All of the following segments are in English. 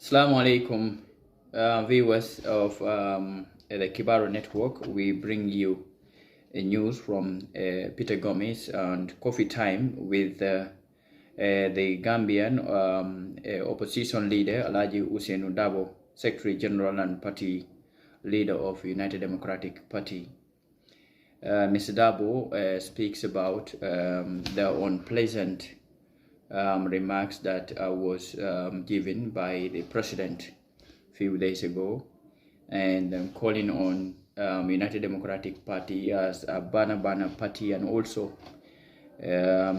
Assalamu alaikum, viewers of the Kibaro Network. We bring you news from Peter Gomez and Coffee Time with the Gambian opposition leader, Alhaji Ousainou Darboe, Secretary General and Party Leader of United Democratic Party. Mr. Darboe speaks about the unpleasant remarks that was given by the president a few days ago, and calling on United Democratic Party as a banner party, and also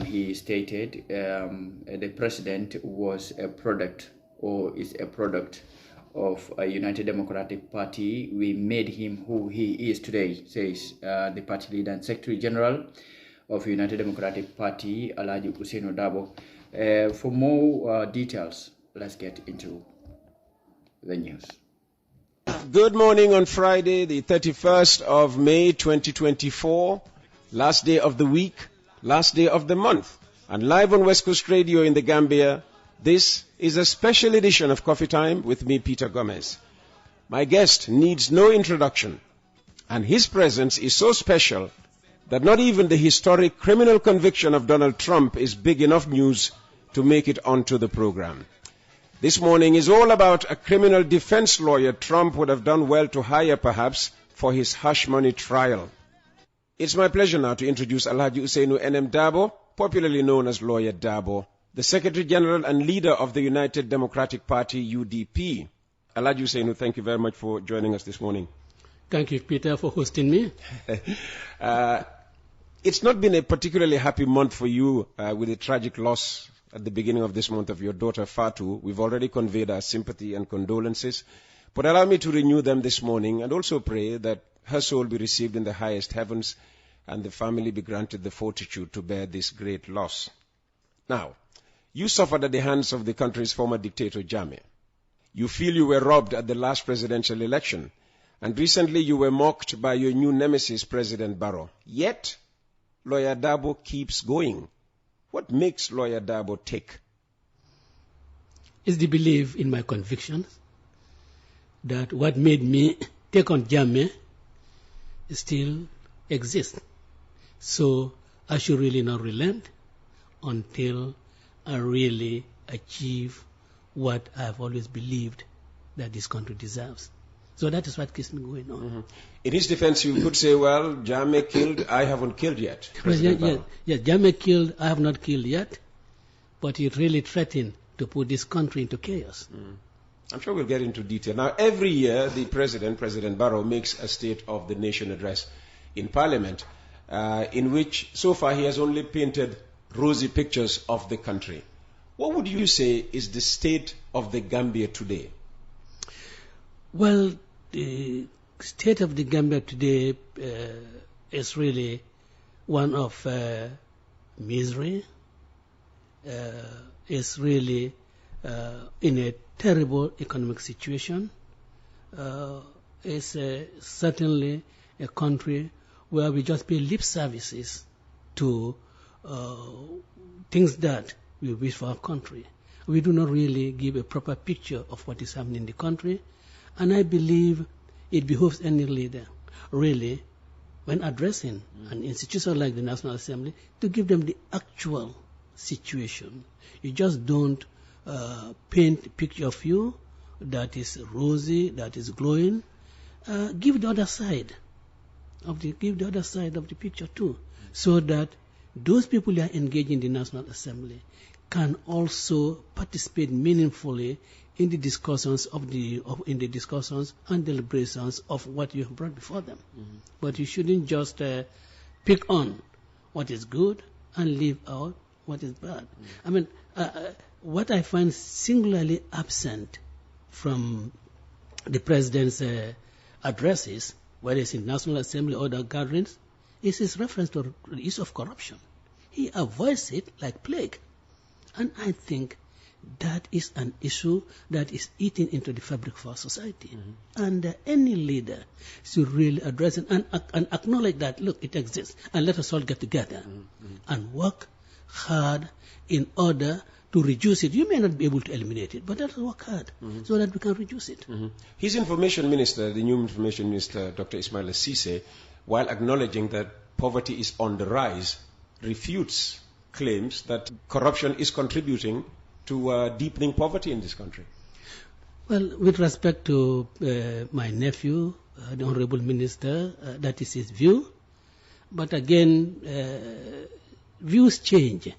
he stated the president was a product or is a product of a United Democratic Party. We made him who he is today, says the party leader and Secretary General of United Democratic Party, Alhaji Ousainou Darboe. For more details, let's get into the news. Good morning on Friday, the 31st of May 2024, last day of the week, last day of the month, and live on West Coast Radio in the Gambia. This is a special edition of Coffee Time with me, Peter Gomez. My guest needs no introduction, and his presence is so special that not even the historic criminal conviction of Donald Trump is big enough news to make it onto the program. This morning is all about a criminal defense lawyer Trump would have done well to hire perhaps for his hush money trial. It's my pleasure now to introduce Alhaji Ousainou ANM Darboe, popularly known as Lawyer Darboe, the Secretary General and leader of the United Democratic Party, UDP. Alhaji Ousainou, thank you very much for joining us this morning. Thank you, Peter, for hosting me. It's not been a particularly happy month for you with the tragic loss at the beginning of this month of your daughter Fatu. We've already conveyed our sympathy and condolences, but allow me to renew them this morning and also pray that her soul be received in the highest heavens and the family be granted the fortitude to bear this great loss. Now, you suffered at the hands of the country's former dictator Jammeh. You feel you were robbed at the last presidential election, and recently you were mocked by your new nemesis, President Barrow. Yet, Lawyer Darboe keeps going. What makes Lawyer Darboe tick? It's the belief in my convictions that what made me take on Jammeh still exists. So I should really not relent until I really achieve what I've always believed that this country deserves. So that is what keeps me going on. Mm-hmm. In his defense, you could say, well, Jammeh killed, I haven't killed yet. Yeah, Jammeh killed, I have not killed yet, but he really threatened to put this country into chaos. I'm sure we'll get into detail. Now, every year, the President Barrow, makes a State of the Nation address in Parliament, in which, so far, he has only painted rosy pictures of the country. What would you say is the state of the Gambia today? Well, the state of the Gambia today is really one of misery. It's really in a terrible economic situation. It's certainly a country where we just pay lip services to things that we wish for our country. We do not really give a proper picture of what is happening in the country. And I believe it behooves any leader, really, when addressing an institution like the National Assembly, to give them the actual situation. You just don't paint a picture of you that is rosy, that is glowing. Give the other side of the picture too, so that those people who are engaged in the National Assembly can also participate meaningfully in the discussions and deliberations of what you have brought before them. But you shouldn't just pick on what is good and leave out what is bad. I mean, what I find singularly absent from the president's addresses, whether it's in National Assembly or other gatherings, is his reference to the issue of corruption. He avoids it like plague. And I think that is an issue that is eating into the fabric of our society. And any leader should really address it and acknowledge that, look, it exists, and let us all get together and work hard in order to reduce it. You may not be able to eliminate it, but let us work hard so that we can reduce it. His information minister, the new information minister, Dr. Ismail Cisse, while acknowledging that poverty is on the rise, refutes claims that corruption is contributing to deepening poverty in this country. Well, with respect to my nephew, the Honorable Minister, that is his view. But again, views change.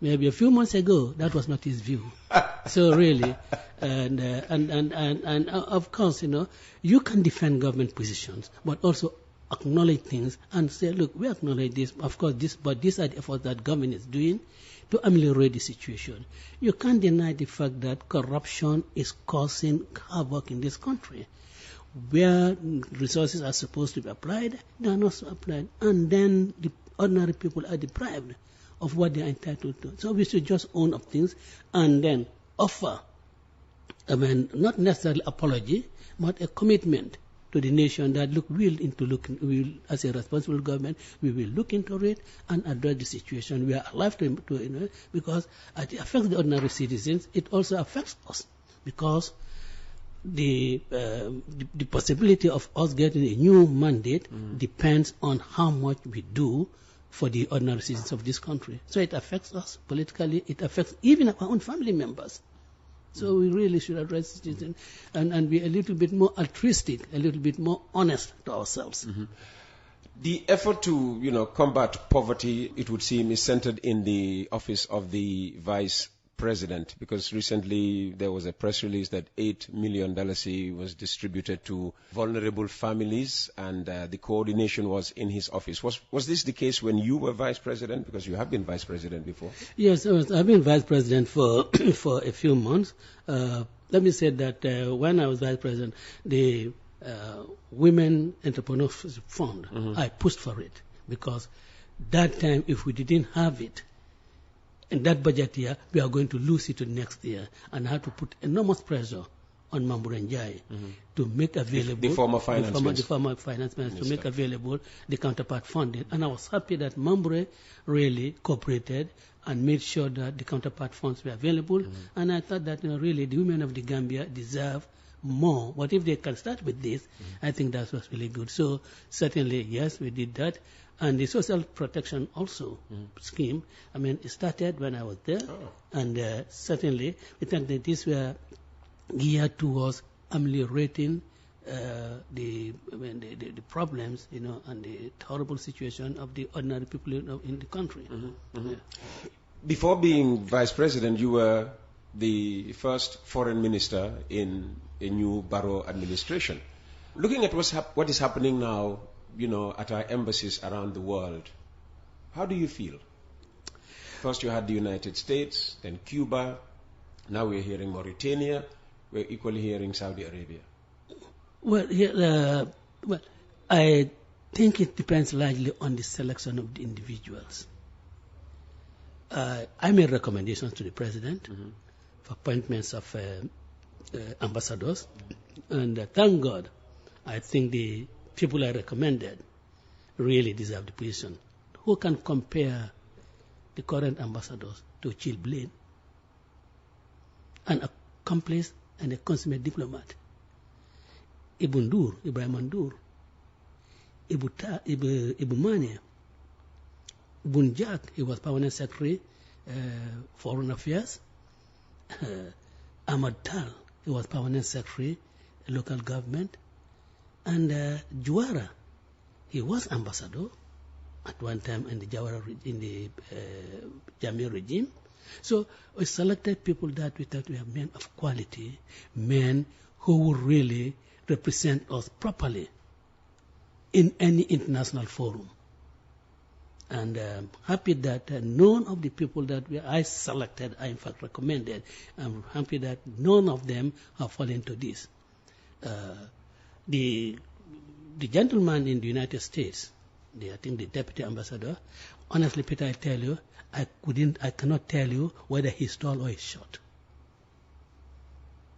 Maybe a few months ago, that was not his view. So really, and of course, you can defend government positions, but also acknowledge things and say, look, we acknowledge this, of course, but these are the efforts that government is doing to ameliorate the situation. You can't deny the fact that corruption is causing havoc in this country. Where resources are supposed to be applied, they are not applied. And then the ordinary people are deprived of what they are entitled to. So we should just own up things and then offer, not necessarily apology, but a commitment to the nation that, look, as a responsible government, we will look into it and address the situation. We are alive to it, because it affects the ordinary citizens. It also affects us, because the possibility of us getting a new mandate depends on how much we do for the ordinary citizens of this country. So it affects us politically. It affects even our own family members. So we really should address this and be a little bit more altruistic, a little bit more honest to ourselves. The effort to combat poverty, it would seem, is centered in the office of the Vice President, because recently there was a press release that $8 million was distributed to vulnerable families, and the coordination was in his office. Was this the case when you were Vice President? Because you have been Vice President before. Yes, I've been Vice President for a few months. Let me say that when I was Vice President, the Women Entrepreneurs Fund, I pushed for it, because that time, if we didn't have it, in that budget year, we are going to lose it to next year, and I had to put enormous pressure on Mambure Njai to make available the former finance minister, to make available the counterpart funding. And I was happy that Mambure really cooperated and made sure that the counterpart funds were available. And I thought that really the women of the Gambia deserve more. But if they can start with this, I think that was really good. So certainly, yes, we did that. And the social protection also scheme, it started when I was there. And certainly, we think that these were geared towards ameliorating the problems, and the horrible situation of the ordinary people in the country. Yeah. Before being Vice President, you were the first foreign minister in a new Barrow administration. Looking at what is happening now, at our embassies around the world, how do you feel? First you had the United States, then Cuba, now we're hearing Mauritania, we're equally hearing Saudi Arabia. Well, I think it depends largely on the selection of the individuals. I made recommendations to the President for appointments of ambassadors, and thank God, I think the people I recommended really deserve the position. Who can compare the current ambassadors to Chill Blaine, an accomplished and a consummate diplomat? Ibrahim Ndur, Ibu Mane, Bunjak, he was permanent secretary, Foreign Affairs. Ahmad Tal, he was permanent secretary, local government. And Juara, he was ambassador at one time in the Jamia regime. So we selected people that we thought we have men of quality, men who would really represent us properly in any international forum. And I'm happy that none of the people that I selected, I in fact recommended, I'm happy that none of them have fallen into this. The gentleman in the United States, I think the deputy ambassador, honestly, Peter, I tell you, I cannot tell you whether he's tall or he's short.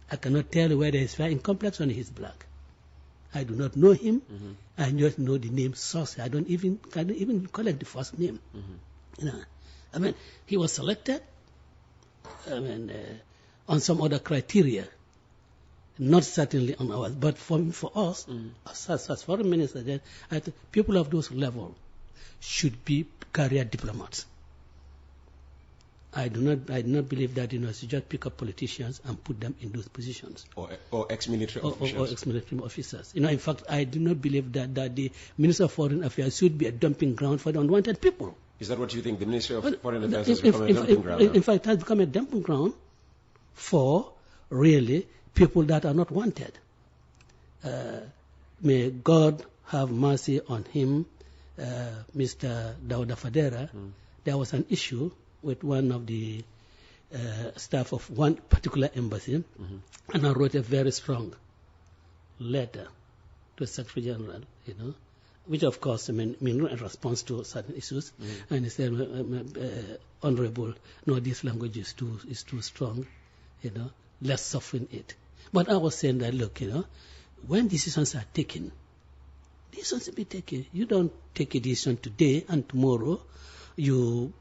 I cannot tell you whether he's fair in complexion or he's black. I do not know him. I just know the name Sauce. I don't even collect the first name. He was selected on some other criteria, not certainly on ours. But for us, as foreign minister, then I think people of those level should be career diplomats. I do not believe that you should just pick up politicians and put them in those positions. Or ex-military officials. Or ex-military officers. In fact, I do not believe that the Minister of Foreign Affairs should be a dumping ground for the unwanted people. Is that what you think? The Ministry of Foreign Affairs has become a dumping ground? In fact, it has become a dumping ground for really people that are not wanted. May God have mercy on him, Mr. Dauda Fadera. There was an issue with one of the staff of one particular embassy, and I wrote a very strong letter to the Secretary General, which of course in response to certain issues, and he said, Honorable, no, this language is too strong, let's soften it. But I was saying that, look, when decisions are taken, decisions will be taken. You don't take a decision today and tomorrow you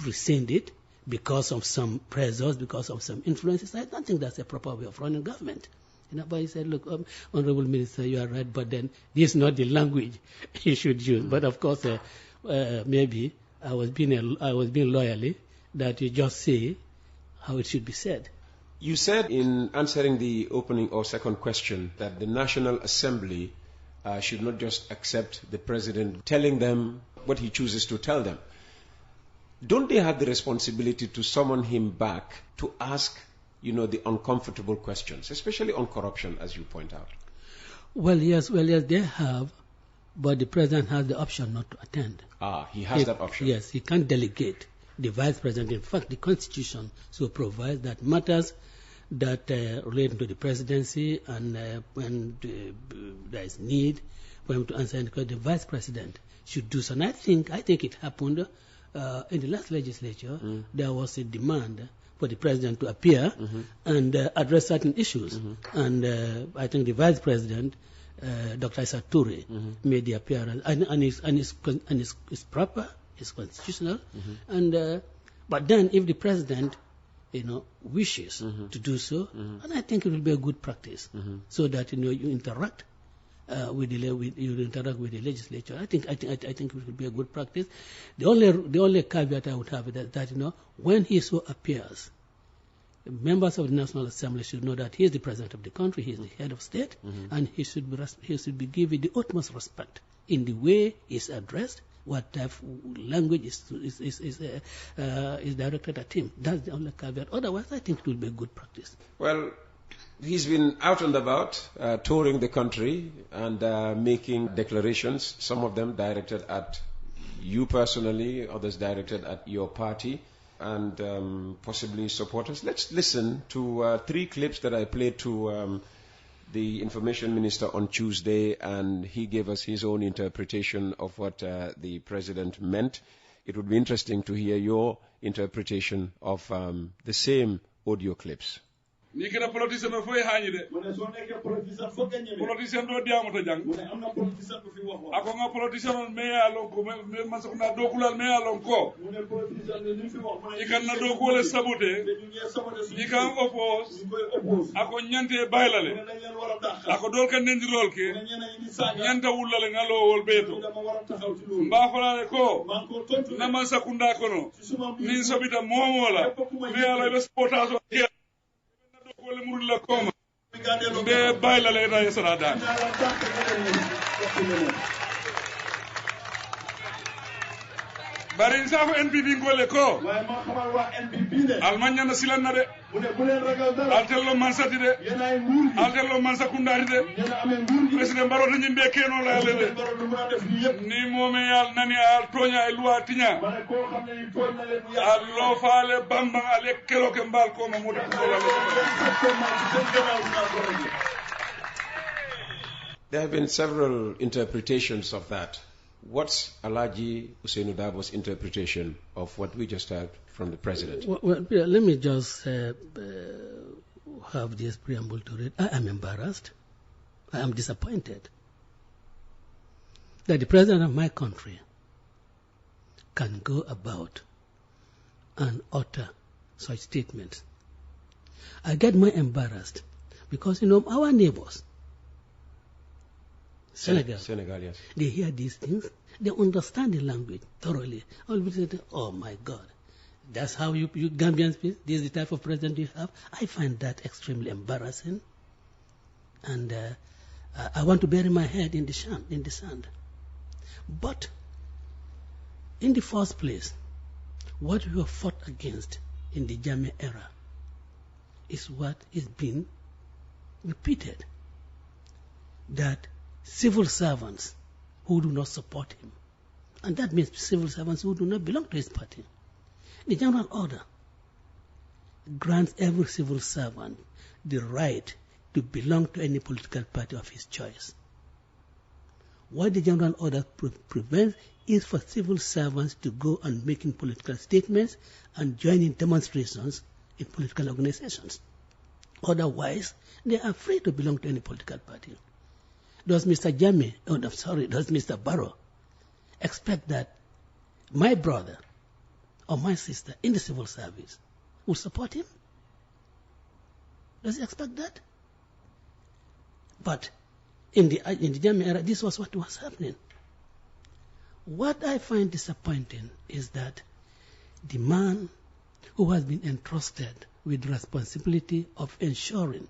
rescind it because of some pressures, because of some influences. I don't think that's a proper way of running government. But he said, look, Honorable Minister, you are right, but then this is not the language you should use. But of course, maybe I was being loyally that you just say how it should be said. You said in answering the opening or second question that the National Assembly should not just accept the President telling them what he chooses to tell them. Don't they have the responsibility to summon him back to ask, the uncomfortable questions, especially on corruption, as you point out? Well, yes, they have, but the President has the option not to attend. He has that option. Yes, he can't delegate the Vice President. In fact, the Constitution so provides that matters that relate to the presidency and when there is need for him to answer any question, the Vice President should do so. And I think it happened in the last legislature. There was a demand for the President to appear and address certain issues. And I think the Vice President, Dr. Issa Toure, made the appearance. And it's proper, it's constitutional. But then if the President wishes to do so, and I think it will be a good practice, so that you interact with the legislature. I think it will be a good practice. The only caveat I would have is that when he so appears, members of the National Assembly should know that he is the President of the country, he is the head of state, and he should be given the utmost respect in the way he is addressed, what type of language is directed at him. That's the only caveat. Otherwise, I think it will be a good practice. Well, he's been out and about, touring the country and making declarations, some of them directed at you personally, others directed at your party and possibly supporters. Let's listen to 3 clips that I played to the Information Minister on Tuesday, and he gave us his own interpretation of what the President meant. It would be interesting to hear your interpretation of the same audio clips. ni kira politician no foy hañi de mo ne so nek politician fo gagne politician do diamo to jang mo ne amna politician ko fi waxo ako nga politician on me alon ko me man so na do kulal me alon ko mo ne politician ni fi wax mo ne kan na do ko le saboté ni kan oppose ako ñante baylale ako dol kan nendi rol ke ñanta wulale ngalo wol beto mba falale ko na man sakunda kono ni sobita momola me ala be spotation wala murul la koma be bayla le na yasrada bari sa ko NPP ngole ko way ma xamal wa NPP de almanya na silan na de bu len ragal dara altello man sati de yenay nguur altello man sakundari de yena amé nguur president Barrow tan ñimbe keno la le de Barrow du ma def ni yeb ni momé yal nani al toña e loi tiña mané ko xamné ni toñ na len ya allo faale bamba ale kelo ke mbal ko ma modu ko la There have been several interpretations of that. What's Alhaji Ousainou Darboe's interpretation of what we just heard from the President? Well, let me just have this preamble to read. I am embarrassed. I am disappointed that the President of my country can go about and utter such statements. I get more embarrassed because, our neighbors, Senegal, yes. they hear these things, they understand the language thoroughly. Oh my God, that's how you Gambians speak? This is the type of president you have? I find that extremely embarrassing. And I want to bury my head in the sand. But in the first place, what we have fought against in the Jammeh era is what is being repeated, that civil servants who do not support him, and that means civil servants who do not belong to his party. The general order grants every civil servant the right to belong to any political party of his choice. What the general order prevents is for civil servants to go and making political statements and join in demonstrations in political organizations. Otherwise, they are free to belong to any political party. Does Mr. Barrow expect that my brother or my sister in the civil service will support him? Does he expect that? But in the Jammeh era, this was what was happening. What I find disappointing is that the man who has been entrusted with the responsibility of ensuring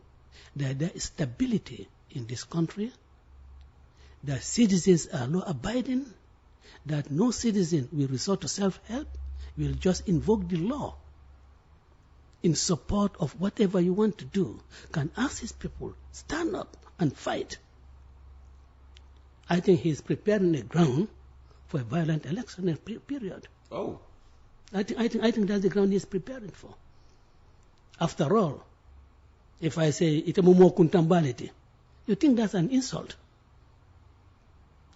that there is stability in this country, that citizens are law-abiding, that no citizen will resort to self-help, will just invoke the law in support of whatever you want to do, can ask his people, stand up and fight. I think he is preparing the ground for a violent election period. Oh. I think that's the ground he is preparing for. After all, if I say itamumo kuntambaliti, you think that's an insult.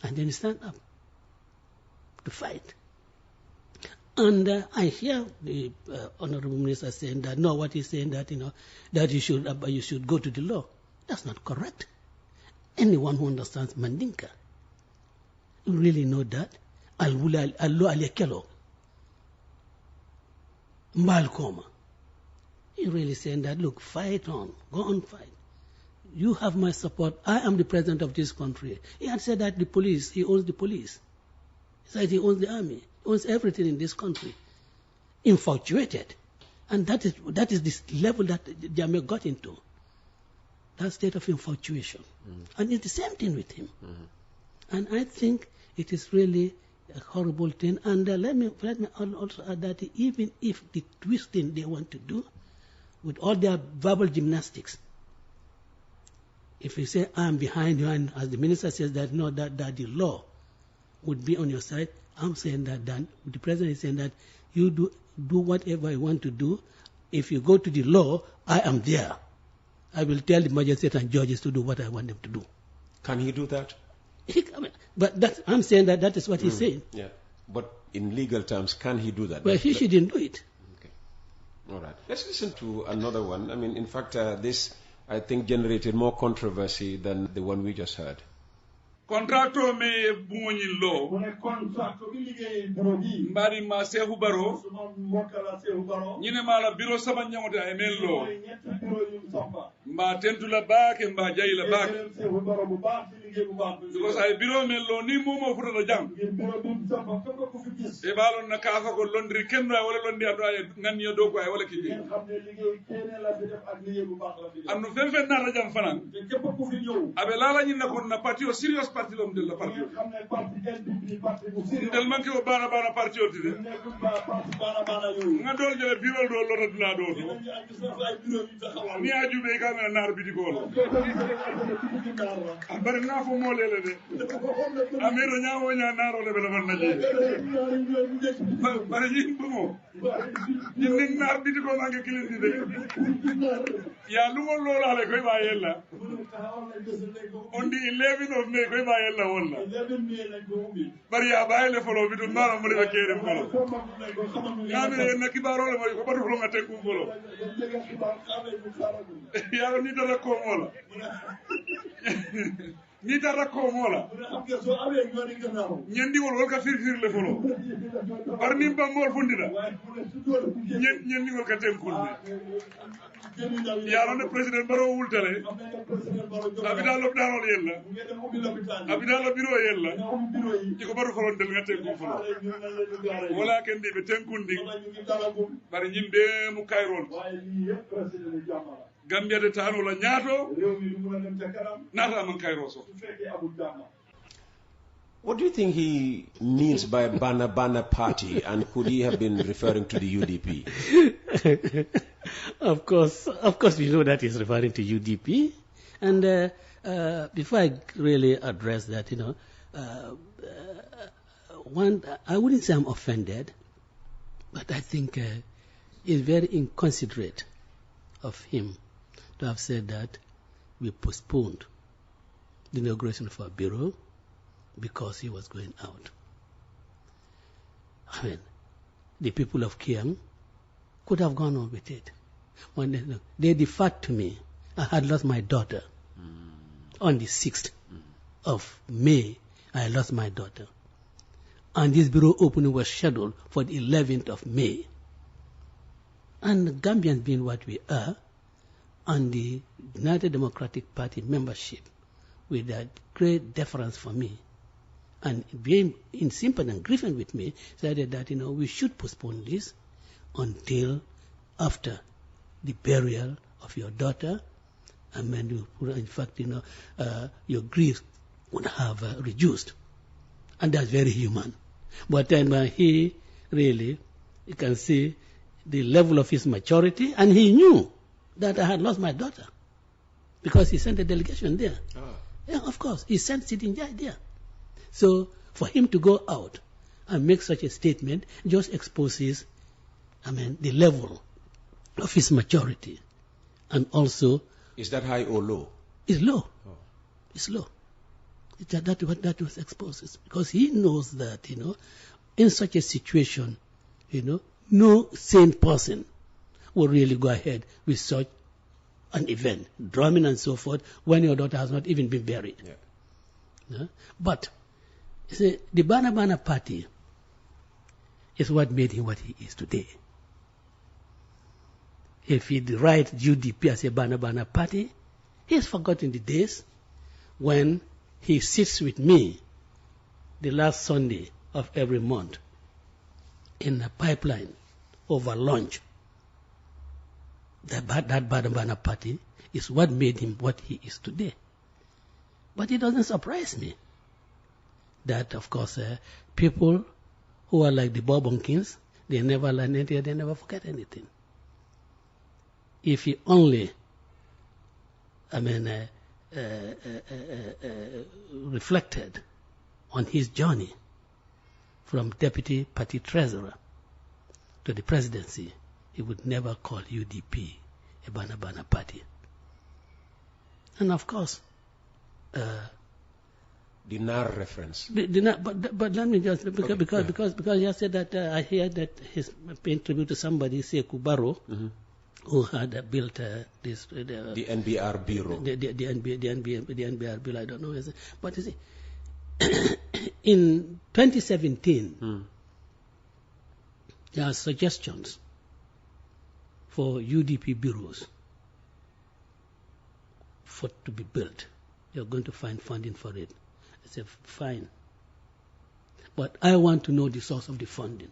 And then you stand up to fight. And I hear the Honorable Minister saying that, no, what he's saying that, that you should go to the law. That's not correct. Anyone who understands Mandinka will really know that. Allo alekelo. Malkoma. He's really saying that, look, fight on. Go on, fight. You have my support. I am the president of this country. He had said that he owns the police. He said he owns the army. He owns everything in this country. Infatuated. And that is this level that Jammeh got into. That state of infatuation. Mm-hmm. And it's the same thing with him. Mm-hmm. And I think it is really a horrible thing. And let me also add that even if the twisting they want to do, with all their verbal gymnastics, if you say, I'm behind you, and as the minister says that, no, that the law would be on your side, I'm saying that the president is saying that you do whatever you want to do. If you go to the law, I am there. I will tell the magistrate and judges to do what I want them to do. Can he do that? But I'm saying that is what he's saying. Yeah. But in legal terms, can he do that? Well, he shouldn't do it. Okay. All right. Let's listen to another one. I mean, in fact, this, I think, generated more controversy than the one we just heard. Contracto me bunyin lo. Mbari ma Sehu Barrow. Nyine mala biro saba nyamote amen lo. Mba tentula baake mba jayila baake. Because ay biro men lo ni momo futa jam. E balon na kafa ko londri kenno wala londi ado ay ngani yo do ko ay wala kiji. Anno fen na jam fanan. Abe lala nyina ko na parti o serious parti lom de la parti. Ndel manke o bana parti o tide. Nga dol jele biro do lota dula do. Ni ajube kamera nar bi di gol. Bari na fo mo lele de. Amiro nyaawo nya naro le bela man naji. Bari yin bumo. Yin nar bi di gol nga kilindi de. Ya lumo lola le koy ba yella. On the 11th of May koy ba yella wonna. Bari ya ba yella folo bi do nara mo le kere folo. Ngame na kibaro le mo ko badu folo ngate ku folo. Ya ni dara ko mola. ni dara ko mola ñendi wol ka fir le folo par ni ba mol fundira ñendi wol ka tenkul ya ne president Barrow wultale abida lopitanol yella abida lo bureau yella iko baru folondel ngate ko folo wala ken di be tenkundi bari ñimbe mu kayrol Gambia de tano la ñaato nata man kayro so. What do you think he means by Bana party, and could he have been referring to the UDP? Of course, we know that he's referring to UDP. And before I really address that, I wouldn't say I'm offended, but I think it's very inconsiderate of him to have said that we postponed the inauguration of our bureau because he was going out. I mean, the people of Kiang could have gone on with it. When they deferred to me, I had lost my daughter. On the 6th of May, I lost my daughter. And this bureau opening was scheduled for the 11th of May. And the Gambians being what we are, and the United Democratic Party membership, with that great deference for me, and being in sympathy and grieving with me, said that we should postpone this until after the burial of your daughter, and then in fact your grief would have reduced, and that's very human. But then he really, you can see the level of his maturity, and he knew that I had lost my daughter because he sent a delegation there. Yeah, of course, he sent Sitting Jai there. So for him to go out and make such a statement just exposes, the level of his maturity, and also. Is that high or low? It's low. Oh. It's low. That was exposed because he knows that in such a situation, no sane person will really go ahead with such an event, drumming and so forth, when your daughter has not even been buried. Yeah. But you see, the Bana party is what made him what he is today. If he writes UDP as a Bana party, he has forgotten the days when he sits with me the last Sunday of every month in a pipeline over lunch. That Bana party is what made him what he is today. But it doesn't surprise me that, of course, people who are like the Bourbon Kings, they never learn anything, they never forget anything. If he only, reflected on his journey from deputy party treasurer to the presidency, he would never call UDP a Bana party. And of course, the NAR reference. But let me just, because you said that I hear that he's paying tribute to somebody, Sekou Barrow, who had built this the NBR Bureau. The NBR Bureau, I don't know. But you see, in 2017, there are suggestions for UDP bureaus to be built. You're going to find funding for it. I said, fine. But I want to know the source of the funding.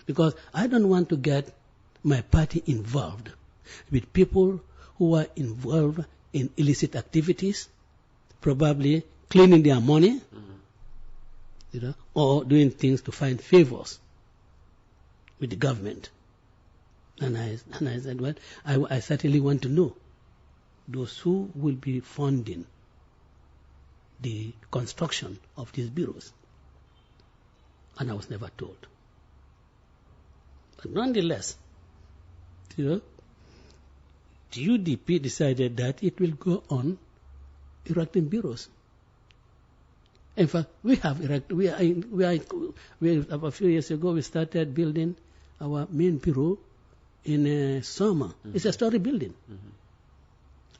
Because I don't want to get my party involved with people who are involved in illicit activities, probably cleaning their money, or doing things to find favors with the government. And I said, well, I certainly want to know those who will be funding the construction of these bureaus. And I was never told. But nonetheless, the UDP decided that it will go on erecting bureaus. In fact, we have erected. A few years ago, we started building our main bureau in Soma. It's a story building,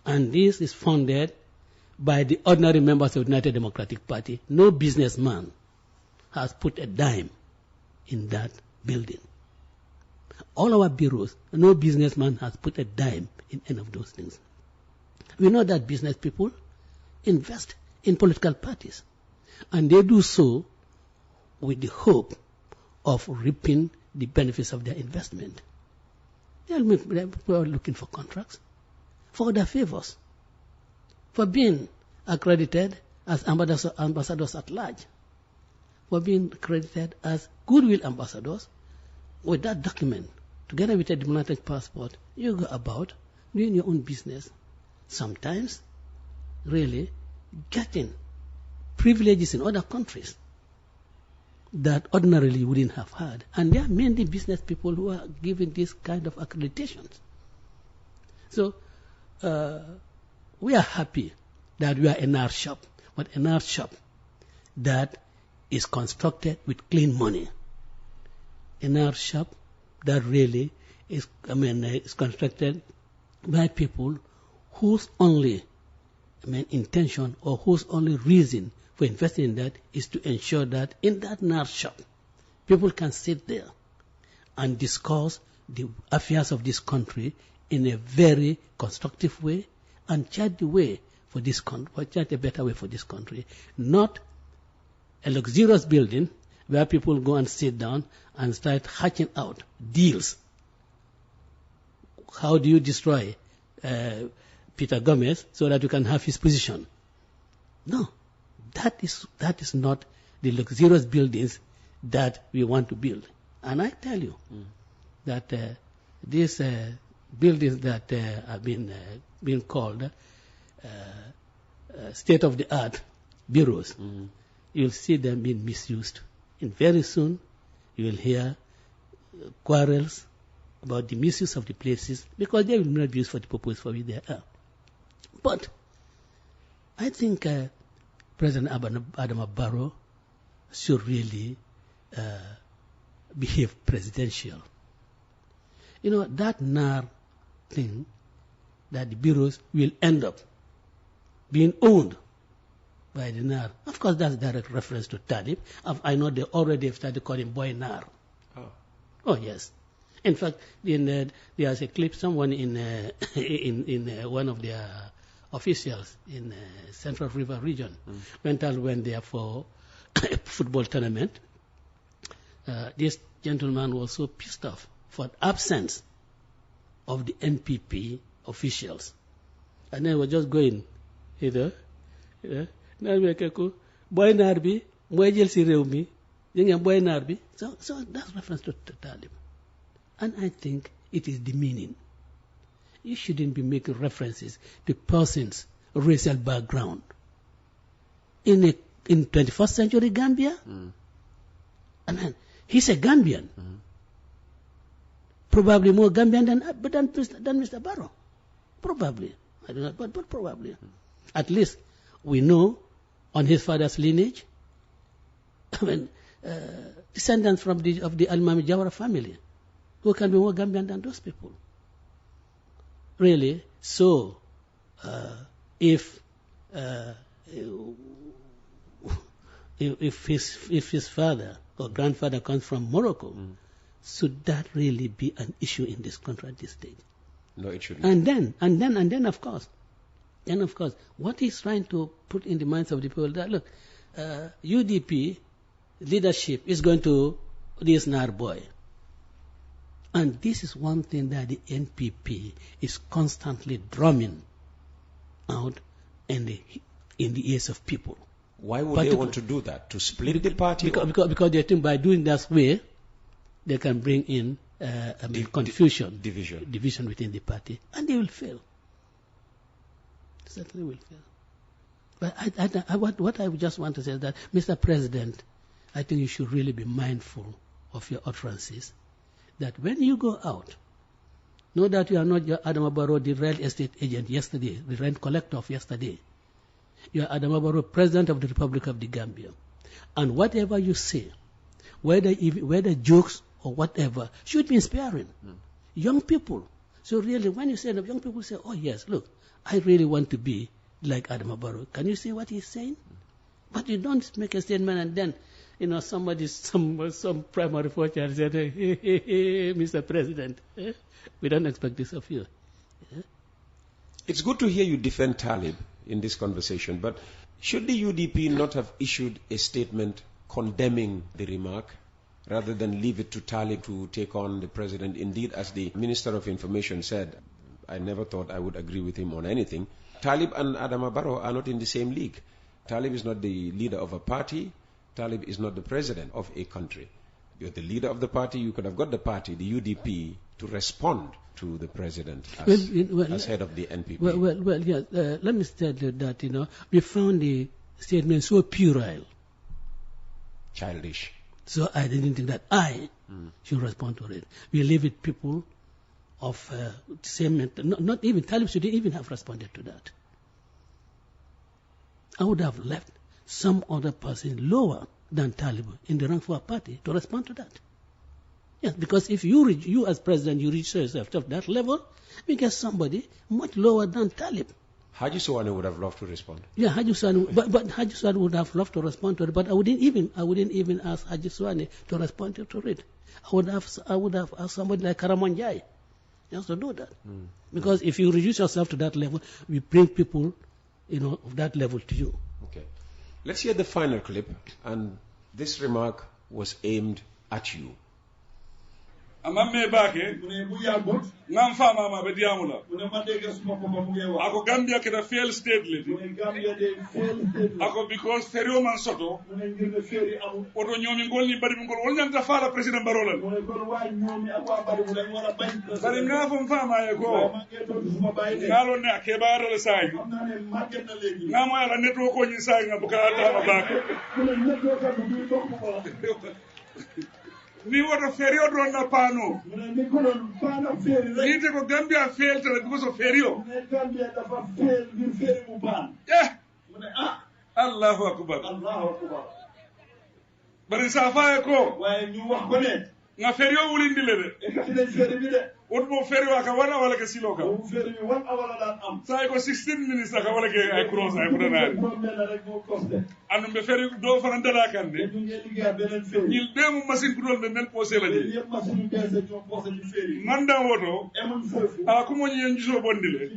and this is funded by the ordinary members of the United Democratic Party. No businessman has put a dime in that building. All our bureaus, no businessman has put a dime in any of those things. We know that business people invest in political parties, and they do so with the hope of reaping the benefits of their investment. They are looking for contracts, for other favors, for being accredited as ambassadors at large, for being accredited as goodwill ambassadors. With that document, together with a diplomatic passport, you go about doing your own business, sometimes really getting privileges in other countries that ordinarily you wouldn't have had. And they are mainly business people who are given this kind of accreditations. So we are happy that we are an art shop, but an art shop that is constructed with clean money. An art shop that really is constructed by people whose only intention or whose only reason for investing in that is to ensure that in that art shop, people can sit there and discuss the affairs of this country in a very constructive way and chart the way for this country, chart a better way for this country. Not a luxurious building where people go and sit down and start hatching out deals. How do you destroy Peter Gomez so that you can have his position? No, that is not the luxurious buildings that we want to build. And I tell you that these buildings that have been called state-of-the-art bureaus, you'll see them being misused. And very soon, you will hear quarrels about the misuse of the places because they will not be used for the purpose for which they are. But I think President ANM Barrow should really behave presidential. You know, that NAR thing, that the bureaus will end up being owned by the NAR. Of course, that's direct reference to Talib. I know they already have started calling boy NAR. Oh yes. In fact, there's a clip, someone in one of their officials in Central River region went there for a football tournament. This gentleman was so pissed off for the absence of the NPP officials. And then we're just going, boy Narbi, boy Jelsi Reumi, boy Narbi. So that's reference to Talib. And I think it is demeaning. You shouldn't be making references to persons' racial background. In 21st century Gambia, and then he's a Gambian. Probably more Gambian than Mr. Barrow. Probably. I don't know, but probably. At least we know on his father's lineage, descendants from of the Al-Mami Jawara family, who can be more Gambian than those people. Really, so if his father or grandfather comes from Morocco, should that really be an issue in this country at this stage? No, it shouldn't. And then of course, what he's trying to put in the minds of the people that look, UDP leadership is going to this NAR boy. And this is one thing that the NPP is constantly drumming out in the ears of people. Why would they want to do that? To split the party? Because they think by doing that way, they can bring in confusion, division within the party, and they will fail. Certainly will fail. But what I just want to say is that, Mr. President, I think you should really be mindful of your utterances. That when you go out, know that you are not your ANM Darboe, the real estate agent yesterday, the rent collector of yesterday. You are ANM Darboe, President of the Republic of the Gambia. And whatever you say, whether jokes or whatever, should be inspiring. Young people. So really, when you say that, young people say, oh yes, look, I really want to be like Adama Barrow. Can you see what he's saying? But you don't make a statement and then, some primary reporter said, hey, Mr. President, we don't expect this of you. It's good to hear you defend Talib in this conversation, but should the UDP not have issued a statement condemning the remark rather than leave it to Talib to take on the president? Indeed, as the Minister of Information said, I never thought I would agree with him on anything. Talib and Adama Barrow are not in the same league. Talib is not the leader of a party. Talib is not the president of a country. You're the leader of the party. You could have got the party, the UDP, to respond to the president as head of the NPP. Let me tell you that, we found the statement so puerile. Childish. So I didn't think that I should respond to it. We leave it people of the same, not even Talib should even have responded to that. I would have left some other person lower than Talib in the rank for a party to respond to that. Yes, because if you as president, you reach yourself to that level, we get somebody much lower than Talib. Haji Suwane would have loved to respond. Yeah, Haji Suwane, but Haji Suwane would have loved to respond to it. But I wouldn't even ask Haji Suwane to respond to it. I would have asked somebody like Karamanjai just to do that. Because if you reduce yourself to that level, we bring people, of that level to you. Okay, let's hear the final clip, and this remark was aimed at you. Amamme bake ngam fama ma be diamula ako Gambia keda fail state leti ako because ferio man soto oto nyomi ngolni bari ngol wol nyanta fala president Barrow bari ngafo fama e ko ngalo ne akebaro le sai ngamo ala netwo ko nyi sai ngabukata ma bake ni woto ferio do na pano ni te ko Gambia fail tele because of ferio Gambia dafa fail ni feri mu ban Allahu akbar bari safa ko waye ñu wax ko ne nga ferio wulindi le de e ka fi feri bi de wot mo ferio aka wala wala ke silo ka feri wal awala dan am say ko 16 minutes aka wala ke ay cross ay fudanaari anu be feri do fana dala kan de ñil be mu machine ko be mel posé la de manda woto a ko mo ñen jiso bondile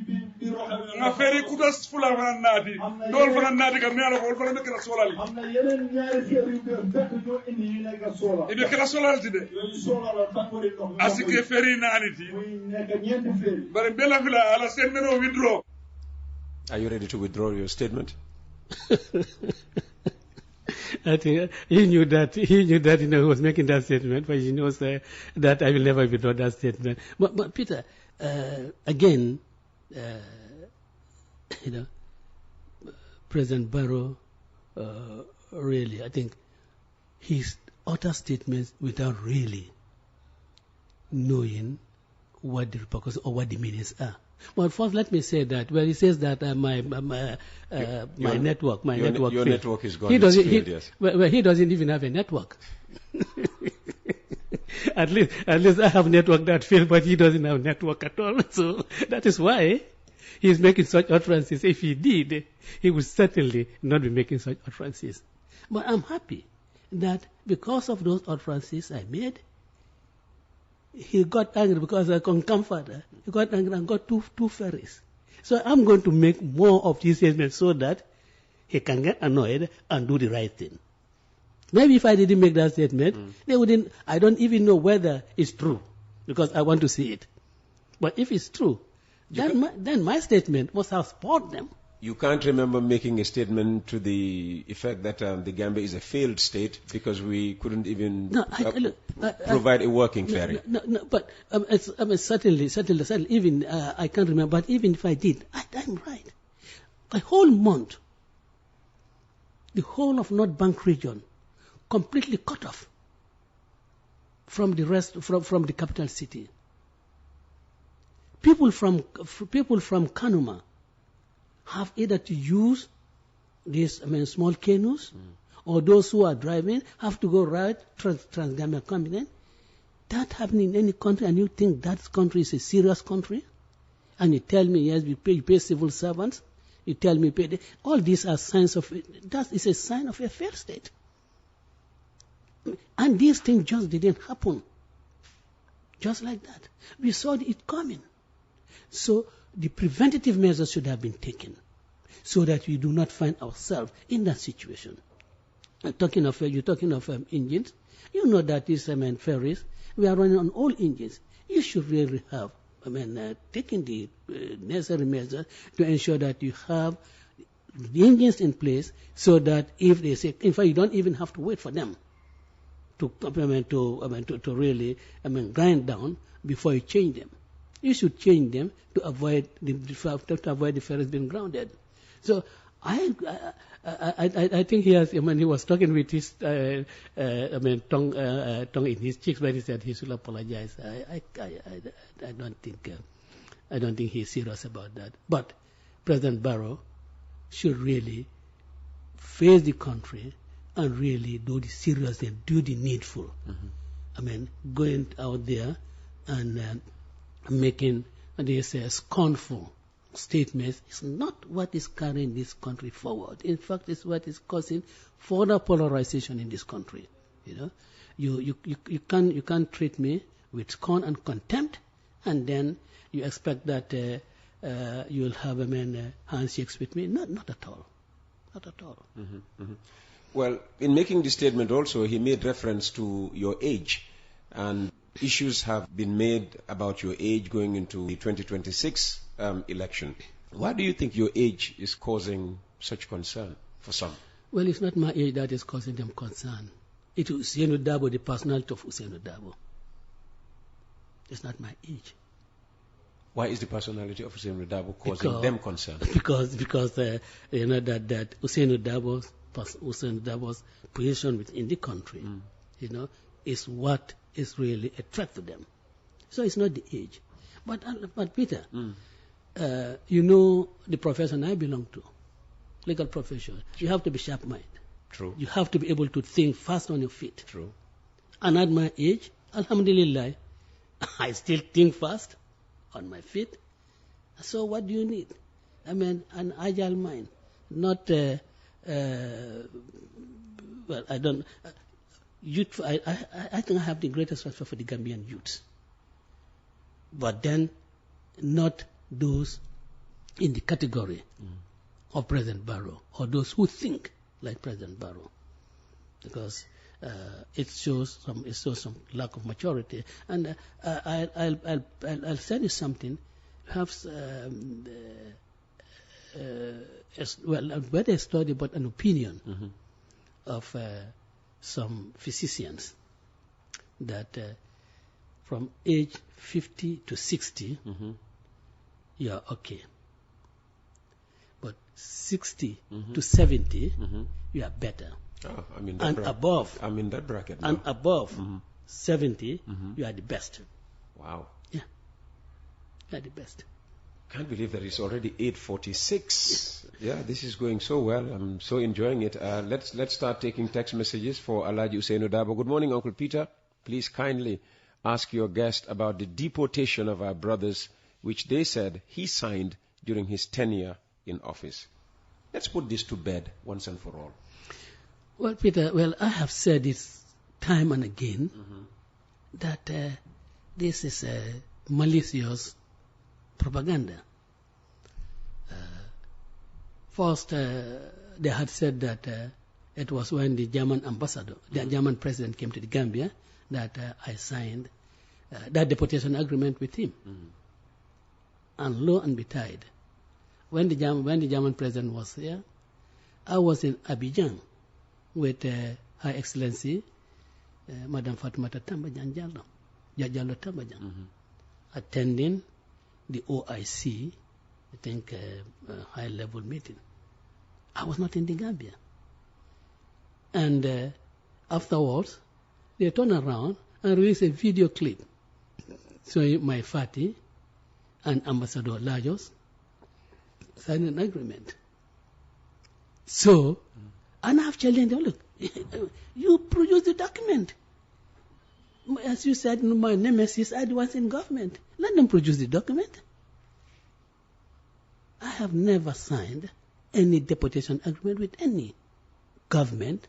nga feri kutas fula fana naati dol fana naati ka melo ko fana be kala solali amna yeneen ñaari feri be fekk ñoo indi ñu nekk solal ibe kala solal ti de solal tangori no asike feri naaniti bare bela fila ala sendeno withdraw. Are you ready to withdraw your statement? I think he knew that he was making that statement, but he knows that I will never withdraw that statement. But Peter, again, President Barrow, really, I think his utter statements without really knowing what the repercussions or what the meanings are. But first, let me say that where he says that my network your failed. Network is gone. Yes. He doesn't even have a network. at least I have network that failed, but he doesn't have network at all. So that is why he's making such utterances. If he did, he would certainly not be making such utterances. But I'm happy that because of those utterances I made, he got angry because I couldn't comfort her. He got angry and got two ferries. So I'm going to make more of these statements so that he can get annoyed and do the right thing. Maybe if I didn't make that statement, they wouldn't. I don't even know whether it's true because I want to see it. But if it's true, then my statement must have spoiled them. You can't remember making a statement to the effect that the Gambia is a failed state because we couldn't even provide a working ferry. No, but certainly, even I can't remember. But even if I did, I'm right. A whole month, the whole of North Bank region, completely cut off from the rest, from the capital city. People from Kanuma have either to use these small canoes, or those who are driving have to go right Trans-Gambia continent. That happening in any country, and you think that country is a serious country, and you tell me yes, you pay civil servants, You tell me, pay. All these are signs of, that is a sign of a failed state. And these things just didn't happen. Just like that. We saw it coming. So the preventative measures should have been taken so that we do not find ourselves in that situation. You're talking of engines. You know that these ferries, we are running on all engines. You should really have, taking the necessary measures to ensure that you have the engines in place so that if they say, in fact, you don't even have to wait for them to really grind down before you change them. You should change them to avoid the ferries being grounded. So I think he has. He was talking with his tongue in his cheeks when he said he should apologize. I don't think he's serious about that. But President Barrow should really face the country and really do the serious and do the needful. Going out there and making these scornful statements is not what is carrying this country forward. In fact, it's what is causing further polarization in this country. You can't treat me with scorn and contempt, and then you expect that you'll have handshakes with me. Not at all. Not at all. Well, in making the statement also, he made reference to your age, and issues have been made about your age going into the 2026 election. Why do you think your age is causing such concern for some? Well, it's not my age that is causing them concern. It is Usainu Darboe, the personality of Usainu Darboe. It's not my age. Why is the personality of Usainu Darboe causing them concern? Because that Usainu Darboe's position within the country, is what is really a threat to them. So it's not the age. But Peter, the profession I belong to, legal profession, you have to be sharp-minded. True. You have to be able to think fast on your feet. True. And at my age, alhamdulillah, I still think fast on my feet. So what do you need? An agile mind, not I don't. Youth. I think I have the greatest respect for the Gambian youths, but then not those in the category of President Barrow or those who think like President Barrow, because it shows some lack of maturity. And I'll tell you something. Perhaps I read a study about an opinion of some physicians that from age 50 to 60 you are okay, but 60 to 70 you are better. I'm in that bracket now. And above 70 you are the best. Wow. Yeah, you are the best. Can't believe that it's already 8:46. Yeah, this is going so well. I'm so enjoying it. Let's start taking text messages for Alhaji Usainu Darboe. Good morning, Uncle Peter. Please kindly ask your guest about the deportation of our brothers, which they said he signed during his tenure in office. Let's put this to bed once and for all. Well, Peter, I have said this time and again that this is malicious propaganda. First, they had said that it was when the German ambassador, the German president came to the Gambia, that I signed that deportation agreement with him. And lo and betide, when the German president was here, I was in Abidjan with Her Excellency Madam Fatoumata Tambajang Jallo Tambajang, attending the OIC, I think, high-level meeting. I was not in the Gambia. And afterwards, they turned around and released a video clip showing my Fati and Ambassador Lajos signing an agreement. So, and I've challenged them, look, you produce the document. As you said, my nemesis, I was in government. Let them produce the document. I have never signed any deportation agreement with any government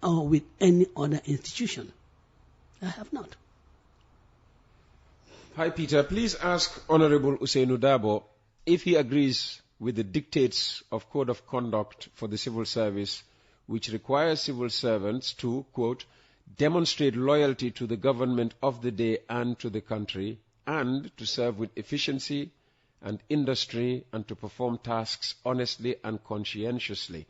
or with any other institution. I have not. Hi, Peter. Please ask Honorable Usainu Darboe if he agrees with the dictates of Code of Conduct for the Civil Service, which requires civil servants to, quote, demonstrate loyalty to the government of the day and to the country, and to serve with efficiency and industry, and to perform tasks honestly and conscientiously.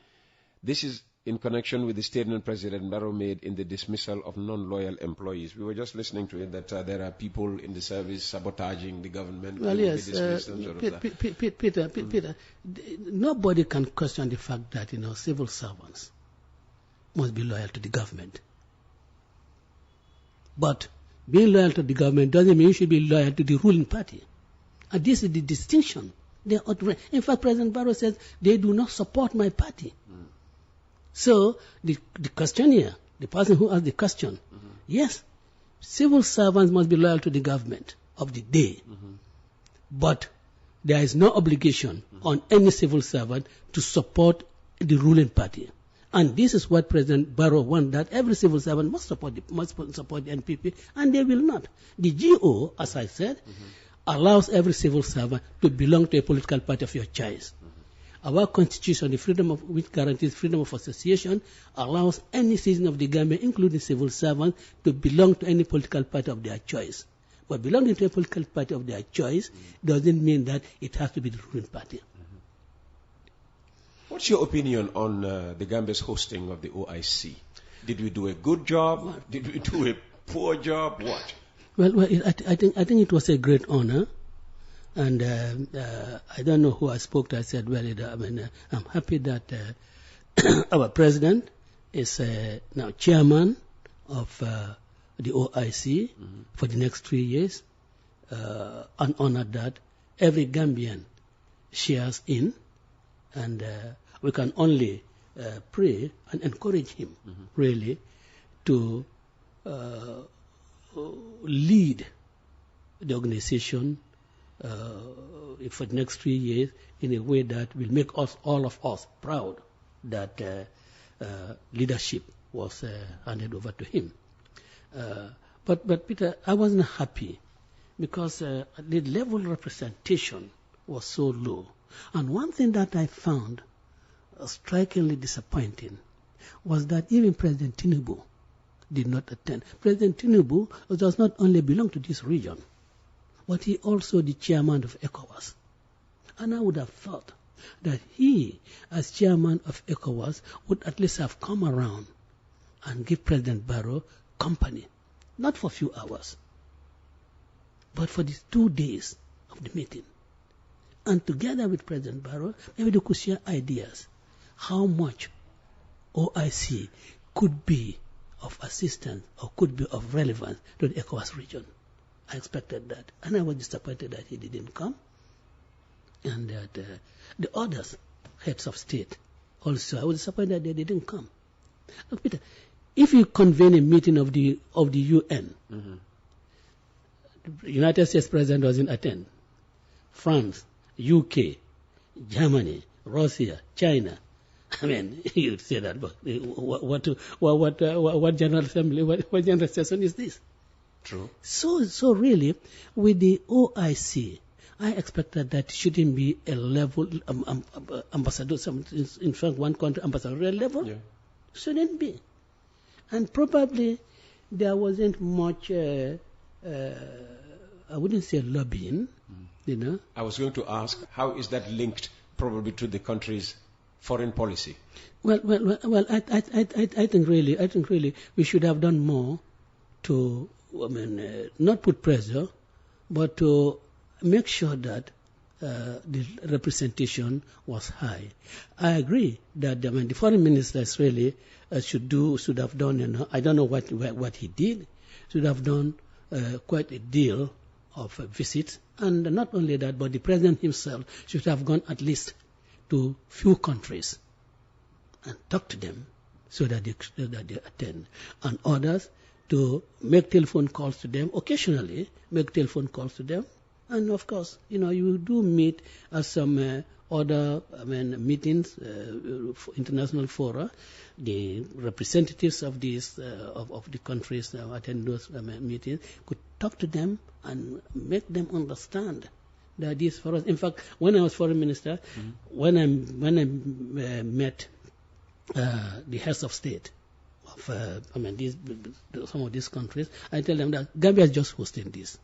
This is in connection with the statement President Barrow made in the dismissal of non-loyal employees. We were just listening to it that there are people in the service sabotaging the government. Well, yes, Peter, nobody can question the fact that, civil servants must be loyal to the government. But being loyal to the government doesn't mean you should be loyal to the ruling party. And this is the distinction. In fact, President Barrow says, they do not support my party. So, the questionnaire, the person who asked the question, yes, civil servants must be loyal to the government of the day. But there is no obligation on any civil servant to support the ruling party. And this is what President Barrow wants, that every civil servant must support the NPP, and they will not. The GO, as I said, allows every civil servant to belong to a political party of your choice. Our constitution, which guarantees freedom of association, allows any citizen of the Gambia, including civil servants, to belong to any political party of their choice. But belonging to a political party of their choice doesn't mean that it has to be the ruling party. What's your opinion on the Gambia's hosting of the OIC? Did we do a good job? Did we do a poor job? What? Well, I think it was a great honor. And I don't know who I spoke to. I said, I'm happy that our president is now chairman of the OIC for the next 3 years. I'm honored that every Gambian shares in, and we can only pray and encourage him, really, to lead the organization for the next 3 years in a way that will make all of us proud that leadership was handed over to him. But Peter, I wasn't happy because the level of representation was so low. And one thing that I found strikingly disappointing was that even President Tinubu did not attend. President Tinubu does not only belong to this region, but he also the chairman of ECOWAS. And I would have thought that he, as chairman of ECOWAS, would at least have come around and give President Barrow company, not for a few hours, but for these 2 days of the meeting. And together with President Barrow, maybe they could share ideas how much OIC could be of assistance or could be of relevance to the ECOWAS region. I expected that, and I was disappointed that he didn't come, and that the others, heads of state, also, I was disappointed that they didn't come. Look, Peter, if you convene a meeting of the UN, the United States President doesn't attend, France, UK, Germany, Russia, China. I mean, you'd say that, but what General Assembly, what General Session is this? True. So really, with the OIC, I expected that shouldn't be a level ambassador. In fact, one country ambassadorial level shouldn't be, and probably there wasn't much. I wouldn't say lobbying. I was going to ask, how is that linked probably to the country's foreign policy? Well, I think really, we should have done more to, not put pressure, but to make sure that the representation was high. I agree that the foreign ministers really should have done. I don't know what he did. Should have done quite a deal of visits, and not only that, but the president himself should have gone at least to few countries and talk to them so that they attend, and others to make telephone calls to them occasionally, make telephone calls to them And of course, you do meet at some other meetings, international fora. The representatives of these of the countries attend those meetings could talk to them and make them understand that this for us. In fact, when I was foreign minister, when I met the heads of state of some of these countries, I tell them that Gambia is just hosting this,